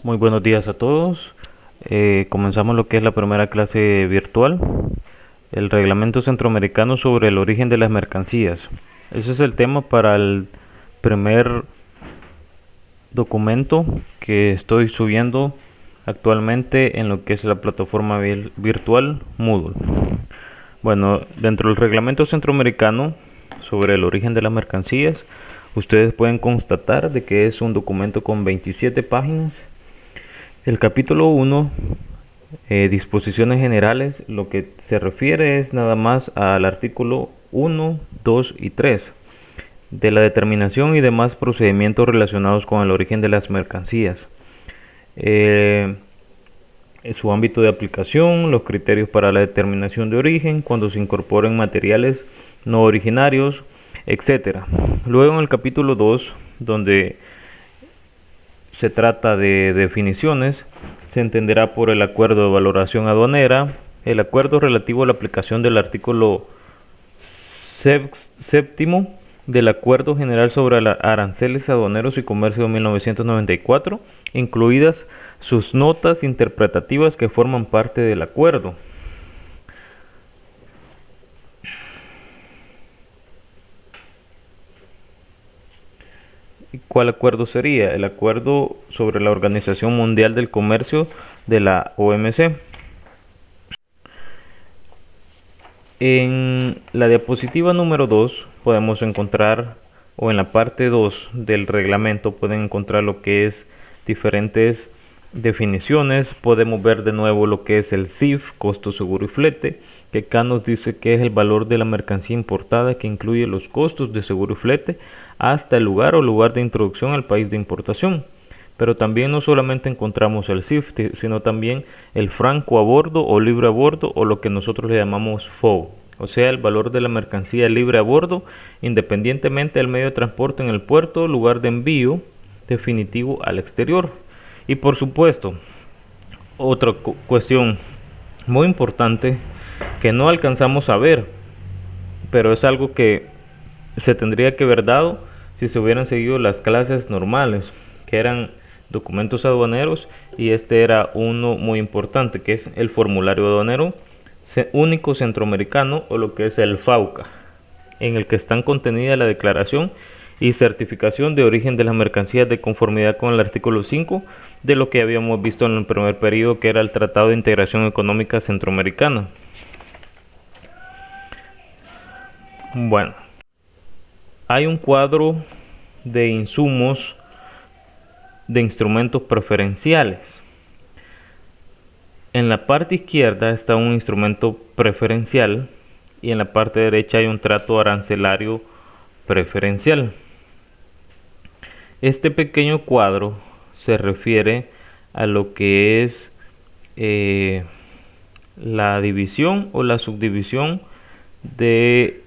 Muy buenos días a todos. Comenzamos lo que es la primera clase virtual, el Reglamento Centroamericano sobre el origen de las mercancías. Ese es el tema para el primer documento que estoy subiendo actualmente en lo que es la plataforma virtual Moodle. Bueno, dentro del Reglamento Centroamericano sobre el origen de las mercancías, ustedes pueden constatar de que es un documento con 27 páginas. El capítulo 1, disposiciones generales, lo que se refiere es nada más al artículo 1, 2 y 3 de la determinación y demás procedimientos relacionados con el origen de las mercancías. Su ámbito de aplicación, los criterios para la determinación de origen, cuando se incorporen materiales no originarios, etc. Luego en el capítulo 2, donde se trata de definiciones, se entenderá por el acuerdo de valoración aduanera, el acuerdo relativo a la aplicación del artículo séptimo del Acuerdo General sobre Aranceles Aduaneros y Comercio de 1994, incluidas sus notas interpretativas que forman parte del acuerdo. ¿Cuál acuerdo sería? El acuerdo sobre la Organización Mundial del Comercio de la OMC. En la diapositiva número 2 podemos encontrar, o en la parte 2 del reglamento pueden encontrar lo que es diferentes definiciones. Podemos ver de nuevo lo que es el CIF, costo seguro y flete, que acá nos dice que es el valor de la mercancía importada, que incluye los costos de seguro y flete hasta el lugar o lugar de introducción al país de importación. Pero también no solamente encontramos el CIF, sino también el franco a bordo o libre a bordo, o lo que nosotros le llamamos FOB, o sea, el valor de la mercancía libre a bordo, independientemente del medio de transporte en el puerto, lugar de envío definitivo al exterior. Y por supuesto, otra cuestión muy importante que no alcanzamos a ver, pero es algo que se tendría que haber dado si se hubieran seguido las clases normales, que eran documentos aduaneros, y este era uno muy importante, que es el formulario aduanero único centroamericano, o lo que es el FAUCA, en el que están contenidas la declaración y certificación de origen de las mercancías de conformidad con el artículo 5 de lo que habíamos visto en el primer periodo, que era el Tratado de Integración Económica Centroamericana. Bueno, hay un cuadro de insumos de instrumentos preferenciales. En la parte izquierda está un instrumento preferencial y en la parte derecha hay un trato arancelario preferencial. Este pequeño cuadro se refiere a lo que es la división o la subdivisión de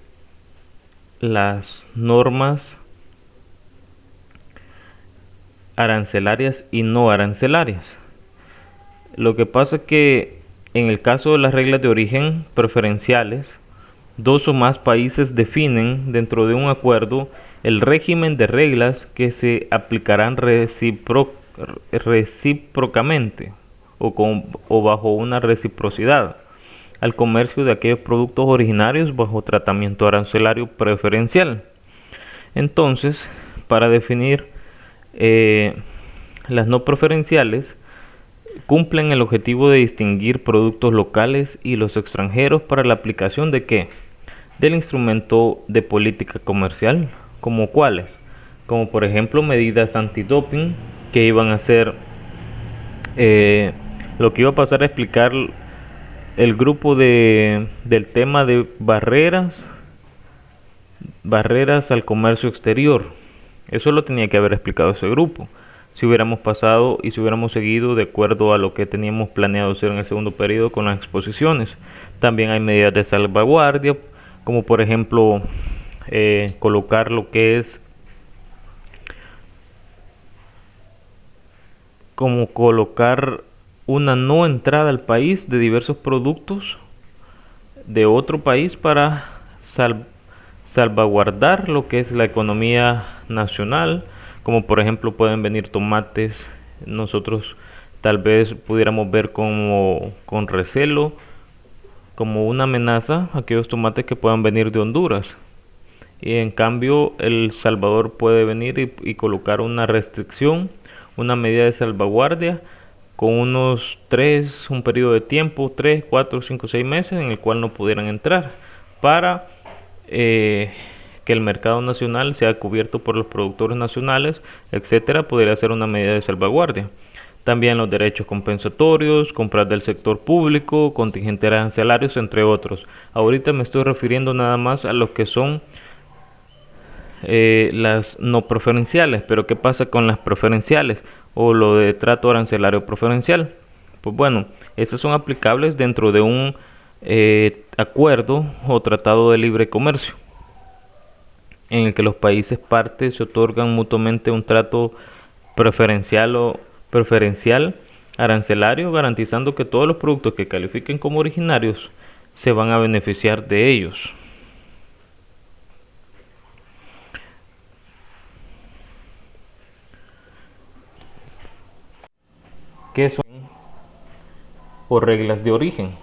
las normas arancelarias y no arancelarias. Lo que pasa es que en el caso de las reglas de origen preferenciales, dos o más países definen dentro de un acuerdo el régimen de reglas que se aplicarán recíprocamente o bajo una reciprocidad al comercio de aquellos productos originarios bajo tratamiento arancelario preferencial. Entonces, para definir las no preferenciales, cumplen el objetivo de distinguir productos locales y los extranjeros para la aplicación de ¿qué? Del instrumento de política comercial, como cuáles, como por ejemplo medidas antidoping, que iban a ser lo que iba a pasar a explicar el grupo del tema de barreras al comercio exterior. Eso lo tenía que haber explicado ese grupo, si hubiéramos pasado y si hubiéramos seguido de acuerdo a lo que teníamos planeado hacer en el segundo periodo con las exposiciones. También hay medidas de salvaguardia, como por ejemplo colocar lo que es como colocar una no entrada al país de diversos productos de otro país para salvaguardar lo que es la economía nacional, como por ejemplo pueden venir tomates. Nosotros tal vez pudiéramos ver como con recelo, como una amenaza, aquellos tomates que puedan venir de Honduras. Y en cambio El Salvador puede venir y colocar una restricción, una medida de salvaguardia con un periodo de tiempo, 3, 4, 5, 6 meses en el cual no pudieran entrar para que el mercado nacional sea cubierto por los productores nacionales, etcétera. Podría ser una medida de salvaguardia. También los derechos compensatorios, compras del sector público, contingentes arancelarios, entre otros. Ahorita me estoy refiriendo nada más a lo que son las no preferenciales, pero ¿qué pasa con las preferenciales o lo de trato arancelario preferencial? Pues bueno, esas son aplicables dentro de un acuerdo o tratado de libre comercio, en el que los países partes se otorgan mutuamente un trato preferencial arancelario, garantizando que todos los productos que califiquen como originarios se van a beneficiar de ellos. ¿Qué son o reglas de origen?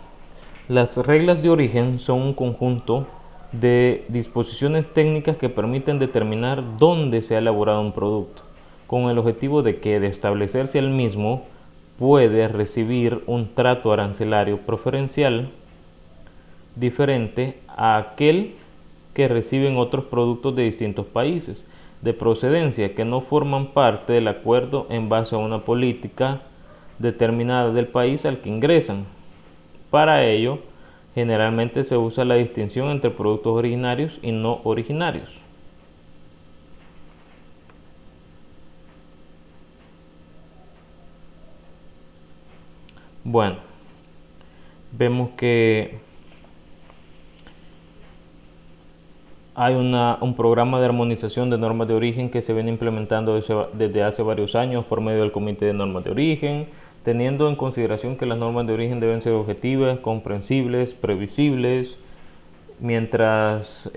Las reglas de origen son un conjunto de disposiciones técnicas que permiten determinar dónde se ha elaborado un producto, con el objetivo de que, de establecerse el mismo, puede recibir un trato arancelario preferencial diferente a aquel que reciben otros productos de distintos países de procedencia que no forman parte del acuerdo en base a una política determinada del país al que ingresan. Para ello, generalmente se usa la distinción entre productos originarios y no originarios. Bueno, vemos que hay un programa de armonización de normas de origen que se viene implementando desde hace varios años por medio del Comité de Normas de Origen, teniendo en consideración que las normas de origen deben ser objetivas, comprensibles, previsibles, mientras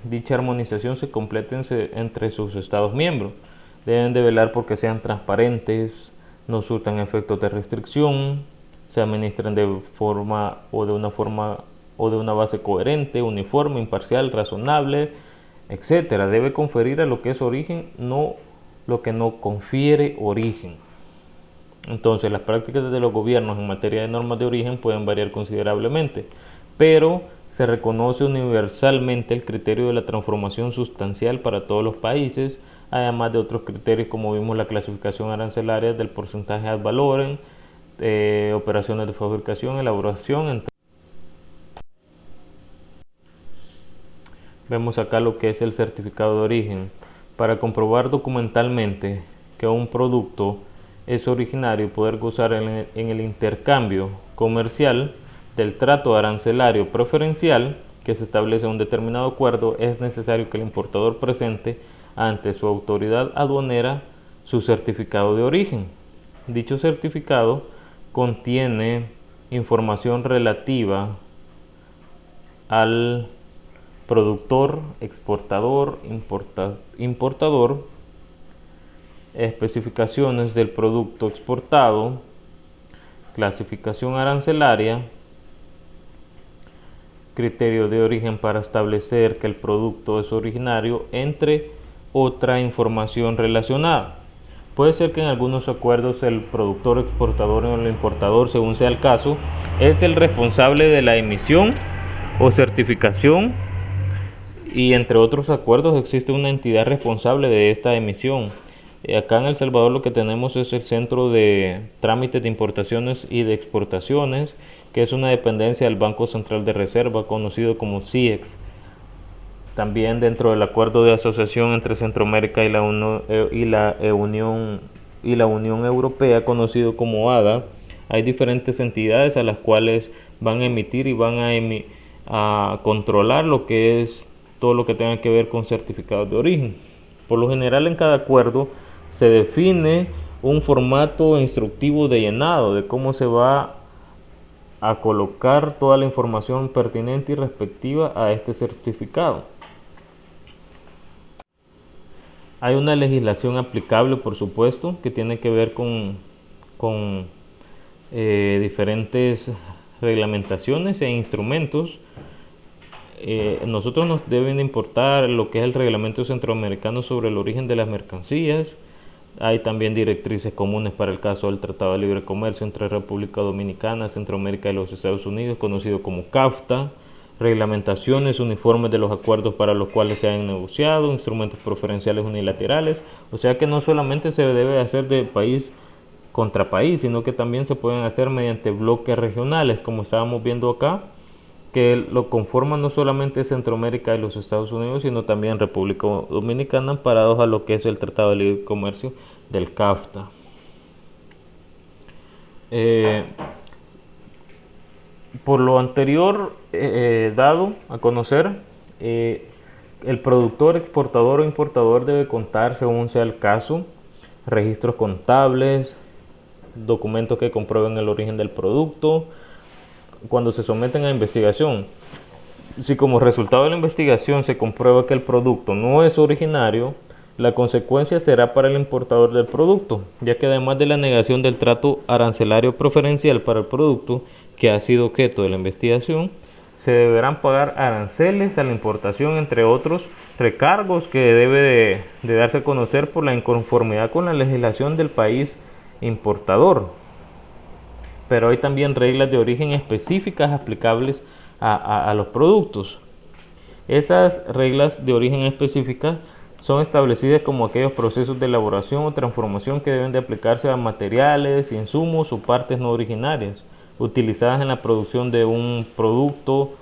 dicha armonización se complete entre sus Estados miembros. Deben de velar porque sean transparentes, no surtan efectos de restricción, se administren de una base coherente, uniforme, imparcial, razonable, etcétera. Debe conferir a lo que es origen, no lo que no confiere origen. Entonces, las prácticas de los gobiernos en materia de normas de origen pueden variar considerablemente, pero se reconoce universalmente el criterio de la transformación sustancial para todos los países, además de otros criterios como vimos la clasificación arancelaria del porcentaje ad valorem, operaciones de fabricación, elaboración, entre. Vemos acá lo que es el certificado de origen. Para comprobar documentalmente que un producto es originario y poder gozar en el intercambio comercial del trato arancelario preferencial que se establece en un determinado acuerdo, es necesario que el importador presente ante su autoridad aduanera su certificado de origen. Dicho certificado contiene información relativa al productor, exportador, importador, especificaciones del producto exportado, clasificación arancelaria, criterio de origen para establecer que el producto es originario, entre otra información relacionada. Puede ser que en algunos acuerdos el productor, exportador o el importador, según sea el caso, es el responsable de la emisión o certificación, y entre otros acuerdos existe una entidad responsable de esta emisión. Acá en El Salvador lo que tenemos es el Centro de Trámites de Importaciones y de Exportaciones, que es una dependencia del Banco Central de Reserva, conocido como CIEX. También dentro del acuerdo de asociación entre Centroamérica y la Unión Europea, conocido como ADA, hay diferentes entidades a las cuales van a emitir y van a controlar lo que es todo lo que tenga que ver con certificados de origen. Por lo general, en cada acuerdo se define un formato instructivo de llenado de cómo se va a colocar toda la información pertinente y respectiva a este certificado. Hay una legislación aplicable, por supuesto, que tiene que ver con diferentes reglamentaciones e instrumentos. Nosotros nos deben de importar lo que es el reglamento centroamericano sobre el origen de las mercancías. Hay también directrices comunes para el caso del Tratado de Libre Comercio entre República Dominicana, Centroamérica y los Estados Unidos, conocido como CAFTA. Reglamentaciones uniformes de los acuerdos para los cuales se han negociado, instrumentos preferenciales unilaterales. O sea que no solamente se debe hacer de país contra país, sino que también se pueden hacer mediante bloques regionales, como estábamos viendo acá, que lo conforman no solamente Centroamérica y los Estados Unidos, sino también República Dominicana, amparados a lo que es el Tratado de Libre Comercio del CAFTA. Por lo anterior dado a conocer, el productor, exportador o importador debe contar, según sea el caso, registros contables, documentos que comprueben el origen del producto. Cuando se someten a investigación, si como resultado de la investigación se comprueba que el producto no es originario, la consecuencia será para el importador del producto, ya que además de la negación del trato arancelario preferencial para el producto que ha sido objeto de la investigación, se deberán pagar aranceles a la importación, entre otros recargos que debe de darse a conocer por la inconformidad con la legislación del país importador. Pero hay también reglas de origen específicas aplicables a los productos. Esas reglas de origen específicas son establecidas como aquellos procesos de elaboración o transformación que deben de aplicarse a materiales, insumos o partes no originarias utilizadas en la producción de un producto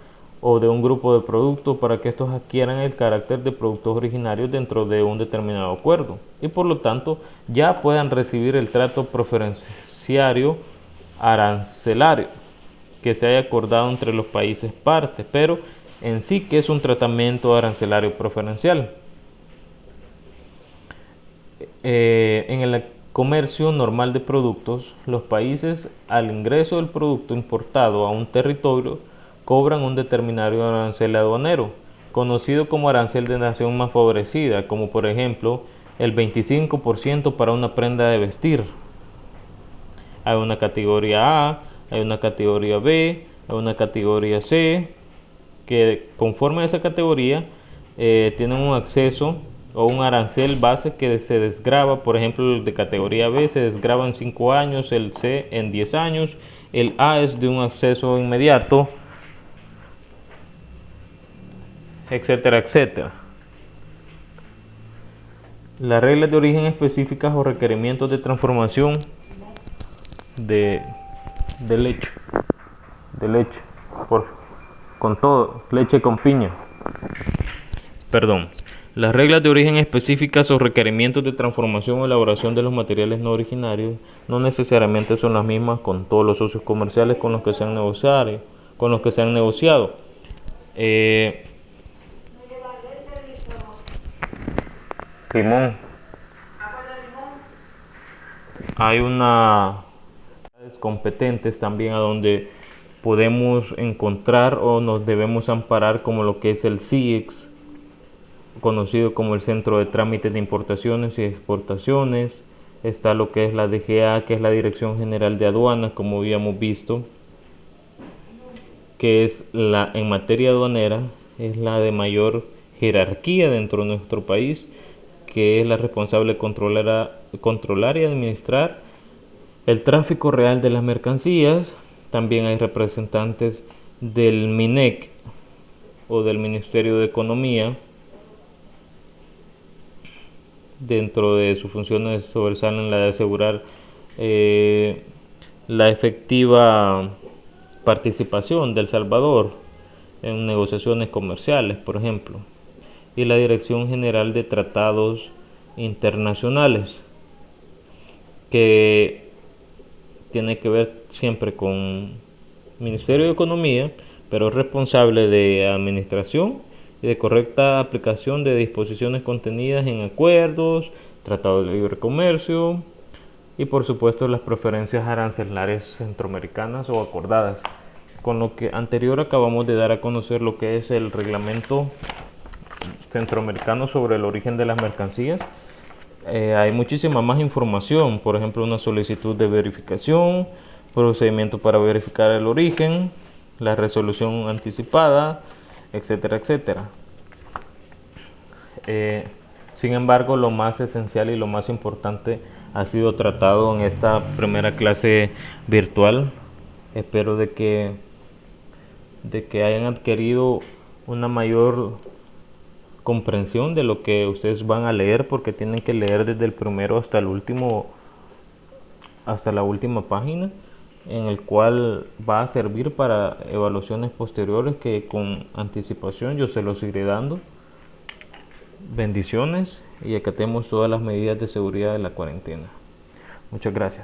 o de un grupo de productos, para que estos adquieran el carácter de productos originarios dentro de un determinado acuerdo y por lo tanto ya puedan recibir el trato preferenciario arancelario que se haya acordado entre los países partes, pero en sí que es un tratamiento arancelario preferencial. En el comercio normal de productos, los países al ingreso del producto importado a un territorio cobran un determinado arancel aduanero, conocido como arancel de nación más favorecida, como por ejemplo el 25% para una prenda de vestir. Hay una categoría A, hay una categoría B, hay una categoría C, que conforme a esa categoría tienen un acceso o un arancel base que se desgrava. Por ejemplo, el de categoría B se desgrava en 5 años, el C en 10 años, el A es de un acceso inmediato, etcétera, etcétera. Las reglas de origen específicas o requerimientos de transformación de leche, con todo, leche con piña. Perdón. Las reglas de origen específicas o requerimientos de transformación o elaboración de los materiales no originarios no necesariamente son las mismas con todos los socios comerciales con los que se han negociado. Limón. Hay una competentes también a donde podemos encontrar o nos debemos amparar, como lo que es el CIEX, conocido como el Centro de Trámites de Importaciones y Exportaciones. Está lo que es la DGA, que es la Dirección General de Aduanas, como habíamos visto, que es en materia aduanera, es la de mayor jerarquía dentro de nuestro país, que es la responsable de controlar y administrar el tráfico real de las mercancías. También hay representantes del MINEC o del Ministerio de Economía. Dentro de sus funciones sobresalen la de asegurar la efectiva participación de El Salvador en negociaciones comerciales, por ejemplo, y la Dirección General de Tratados Internacionales, que tiene que ver siempre con Ministerio de Economía, pero es responsable de administración y de correcta aplicación de disposiciones contenidas en acuerdos, tratados de libre comercio y por supuesto las preferencias arancelarias centroamericanas o acordadas. Con lo que anterior acabamos de dar a conocer lo que es el reglamento centroamericano sobre el origen de las mercancías. Hay muchísima más información, por ejemplo una solicitud de verificación, procedimiento para verificar el origen, la resolución anticipada, etcétera, etcétera. Sin embargo, lo más esencial y lo más importante ha sido tratado en esta primera clase virtual. Espero de que hayan adquirido una mayor comprensión de lo que ustedes van a leer, porque tienen que leer desde el primero hasta el último, hasta la última página, en el cual va a servir para evaluaciones posteriores que con anticipación yo se los iré dando. Bendiciones y acatemos todas las medidas de seguridad de la cuarentena. Muchas gracias.